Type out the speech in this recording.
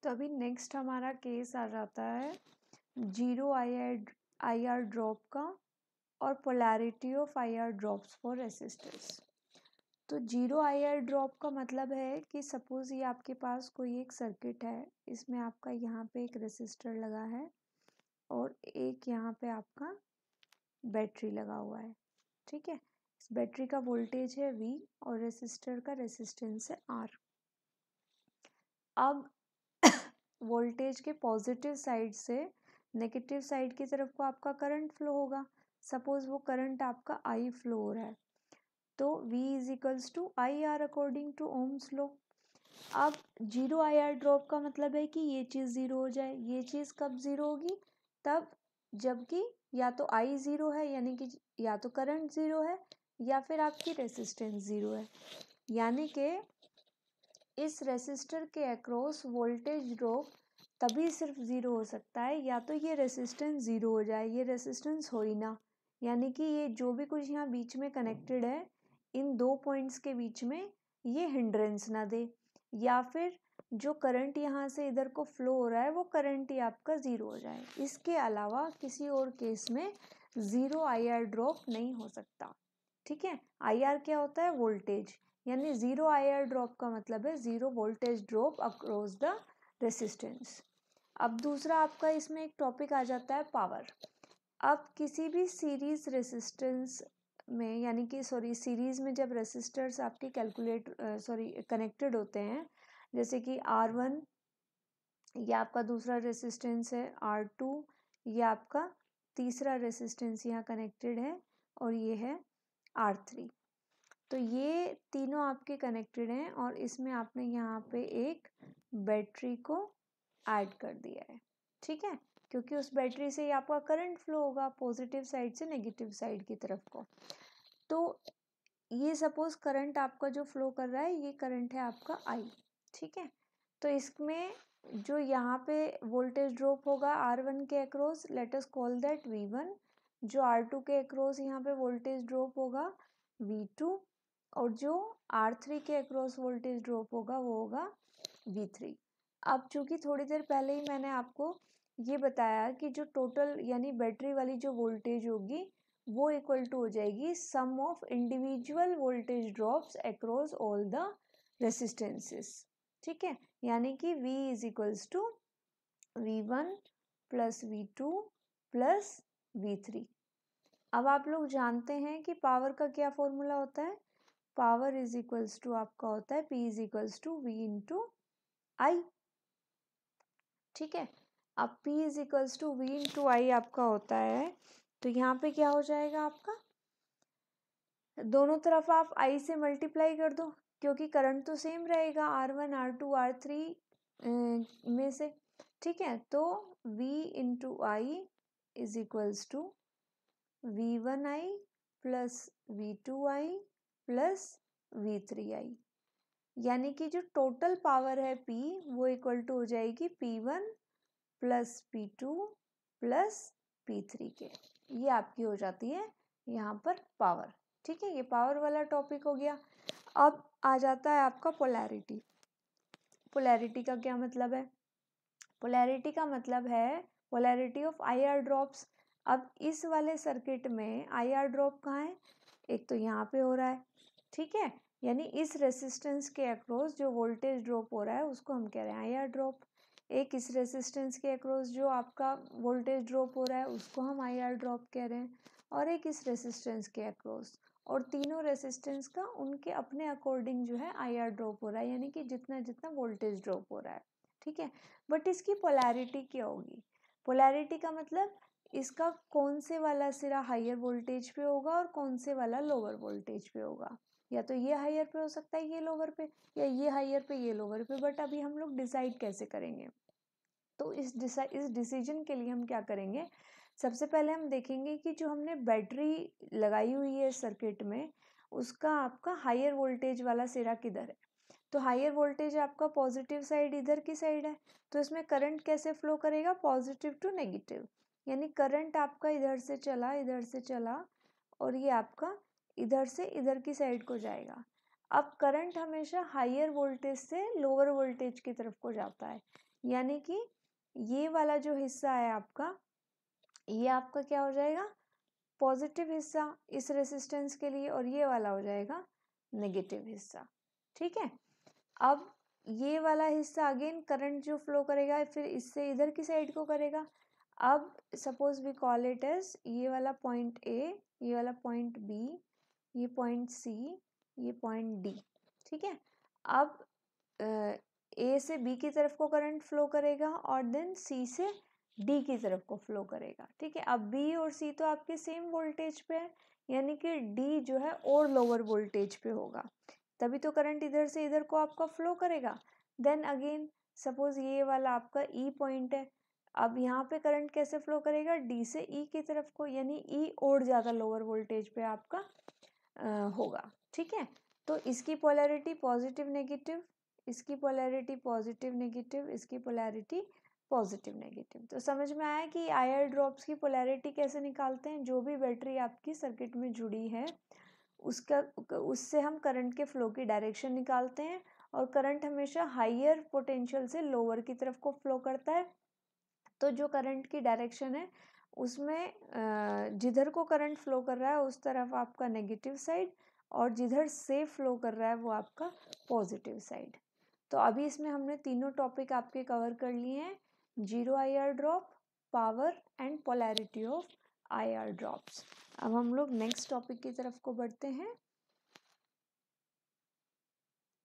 तो अभी नेक्स्ट हमारा केस आ जाता है जीरो आई आर ड्रॉप का और polarity of I R drops for resistors. तो जीरो आई आर ड्रॉप का मतलब है कि सपोज ये आपके पास कोई एक सर्किट है, इसमें आपका यहाँ पे एक रेसिस्टर लगा है और एक यहाँ पे आपका बैटरी लगा हुआ है। ठीक है, इस बैटरी का वोल्टेज है V और रेसिस्टर का रेसिस्टेंस है R। अब वोल्टेज के पॉजिटिव साइड से नेगेटिव साइड की तरफ को आपका करंट फ्लो होगा। सपोज वो करंट आपका I फ्लो हो रहा है, तो V is equals to I R according to Ohm's law. अब जीरो आई आर ड्रॉप का मतलब है कि ये चीज़ ज़ीरो हो जाए। ये चीज़ कब ज़ीरो होगी? तब जबकि या तो I ज़ीरो है, यानी कि या तो करंट ज़ीरो है या फिर आपकी रेसिस्टेंस ज़ीरो है। यानी कि इस रेसिस्टर के अक्रॉस वोल्टेज ड्रॉप तभी सिर्फ ज़ीरो हो सकता है या तो ये रेसिस्टेंस ज़ीरो हो जाए, ये रेसिस्टेंस हो ही ना, यानी कि ये जो भी कुछ यहाँ बीच में कनेक्टेड है इन दो पॉइंट्स के बीच में ये हिंड्रेंस ना दे, या फिर जो करंट यहाँ से इधर को फ्लो हो रहा है वो करंट ही आपका ज़ीरो हो जाए। इसके अलावा किसी और केस में ज़ीरो आई आर ड्रॉप नहीं हो सकता। ठीक है, आई आर क्या होता है? वोल्टेज, यानी ज़ीरो आई आर ड्रॉप का मतलब है zero voltage drop across the resistance. अब दूसरा आपका इसमें एक टॉपिक आ जाता है पावर। अब किसी भी सीरीज रेसिस्टेंस में, यानी कि सीरीज में जब रेसिस्टर्स आपके कनेक्टेड होते हैं, जैसे कि R1 ये आपका दूसरा रेसिस्टेंस है, R2 ये आपका तीसरा रेसिस्टेंस यहाँ कनेक्टेड है और ये है R3। तो ये तीनों आपके कनेक्टेड हैं और इसमें आपने यहाँ पे एक बैटरी को ऐड कर दिया है। ठीक है, क्योंकि उस बैटरी से ही आपका करंट फ्लो होगा पॉजिटिव साइड से नेगेटिव साइड की तरफ को। तो ये सपोज करंट आपका जो फ्लो कर रहा है ये करंट है आपका I। ठीक है, तो इसमें जो यहाँ पे वोल्टेज ड्रॉप होगा R1 के across, let us call that V1। जो R2 के अक्रॉस यहाँ पे वोल्टेज ड्रॉप होगा V2 और जो R3 के अक्रॉस वोल्टेज ड्रॉप होगा वो होगा V3। अब चूंकि थोड़ी देर पहले ही मैंने आपको ये बताया कि जो टोटल यानी बैटरी वाली जो वोल्टेज होगी वो इक्वल टू हो जाएगी sum of individual voltage drops across all the resistances. ठीक है, यानी कि V is equals to V1 plus V2 plus V3। अब आप लोग जानते हैं कि पावर का क्या फॉर्मूला होता है? पावर इज इक्वल्स टू आपका होता है P is equals to V into I. ठीक है, अब P is equals to V into I आपका होता है, तो यहाँ पे क्या हो जाएगा आपका, दोनों तरफ आप I से मल्टीप्लाई कर दो क्योंकि करंट तो सेम रहेगा R1 R2 R3 में से। ठीक है, तो V into I is equals to V1I plus V2I plus V3I, यानी कि जो टोटल पावर है P वो इक्वल टू हो जाएगी P1 plus P2 plus P3 के। ये आपकी हो जाती है यहाँ पर पावर। ठीक है, ये पावर वाला टॉपिक हो गया। अब आ जाता है आपका पोलैरिटी। पोलैरिटी का क्या मतलब है? पोलैरिटी का मतलब है polarity of I R drops. अब इस वाले सर्किट में आई आर ड्रॉप कहाँ है? एक तो यहाँ पे हो रहा है। ठीक है, यानी इस रेसिस्टेंस के अक्रॉस जो वोल्टेज ड्रॉप हो रहा है उसको हम कह रहे हैं आई आर ड्रॉप। एक इस रेसिस्टेंस के अक्रॉस जो आपका वोल्टेज ड्रॉप हो रहा है उसको हम आई आर ड्रॉप कह रहे हैं, और एक इस रेसिस्टेंस के अक्रॉस, और तीनों रेसिस्टेंस का उनके अपने अकॉर्डिंग जो है आई आर ड्रॉप हो रहा है, यानी कि जितना जितना वोल्टेज ड्रॉप हो रहा है। ठीक है, बट इसकी पोलैरिटी क्या होगी? पोलैरिटी का मतलब इसका कौन से वाला सिरा हायर वोल्टेज पे होगा और कौन से वाला लोअर वोल्टेज पे होगा। या तो ये हायर पे हो सकता है ये लोअर पे, या ये हायर पे ये लोअर पे, बट अभी हम लोग डिसाइड कैसे करेंगे? तो इस डिसीजन के लिए हम क्या करेंगे, सबसे पहले हम देखेंगे कि जो हमने बैटरी लगाई हुई है सर्किट में उसका आपका हायर वोल्टेज वाला सिरा किधर है। तो हायर वोल्टेज आपका पॉजिटिव साइड इधर की साइड है, तो इसमें करंट कैसे फ्लो करेगा? पॉजिटिव टू नेगेटिव, यानी करंट आपका इधर से चला और ये आपका इधर से इधर की साइड को जाएगा। अब करंट हमेशा हायर वोल्टेज से लोअर वोल्टेज की तरफ को जाता है, यानी कि ये वाला जो हिस्सा है आपका, ये आपका क्या हो जाएगा, पॉजिटिव हिस्सा इस रेसिस्टेंस के लिए, और ये वाला हो जाएगा नेगेटिव हिस्सा। ठीक है, अब ये वाला हिस्सा अगेन करंट जो फ्लो करेगा फिर इससे इधर की साइड को करेगा। अब suppose we call it as ये वाला पॉइंट ए, ये वाला पॉइंट बी, ये पॉइंट सी, ये पॉइंट डी। ठीक है, अब ए से बी की तरफ को करंट फ्लो करेगा और देन सी से डी की तरफ को फ्लो करेगा। ठीक है, अब बी और सी तो आपके सेम वोल्टेज पे है, यानी कि डी जो है और लोअर वोल्टेज पे होगा, तभी तो करंट इधर से इधर को आपका फ्लो करेगा। देन अगेन सपोज ये वाला आपका ई पॉइंट है, अब यहाँ पे करंट कैसे फ्लो करेगा, डी से ई की तरफ को, यानी ई और ज़्यादा लोअर वोल्टेज पे आपका होगा। ठीक है, तो इसकी पोलैरिटी पॉजिटिव नेगेटिव, इसकी पोलैरिटी पॉजिटिव नेगेटिव, इसकी पोलैरिटी पॉजिटिव नेगेटिव। तो समझ में आया कि आईआर ड्रॉप्स की पोलैरिटी कैसे निकालते हैं। जो भी बैटरी आपकी सर्किट में जुड़ी है उसका, उससे हम करंट के फ्लो की डायरेक्शन निकालते हैं, और करंट हमेशा हाइयर पोटेंशियल से लोअर की तरफ को फ्लो करता है। तो जो करंट की डायरेक्शन है उसमें जिधर को करंट फ्लो कर रहा है उस तरफ आपका नेगेटिव साइड, और जिधर से फ्लो कर रहा है वो आपका पॉजिटिव साइड। तो अभी इसमें हमने तीनों टॉपिक आपके कवर कर लिए हैं, zero IR drop, power and polarity of IR drops. अब हम लोग नेक्स्ट टॉपिक की तरफ को बढ़ते हैं।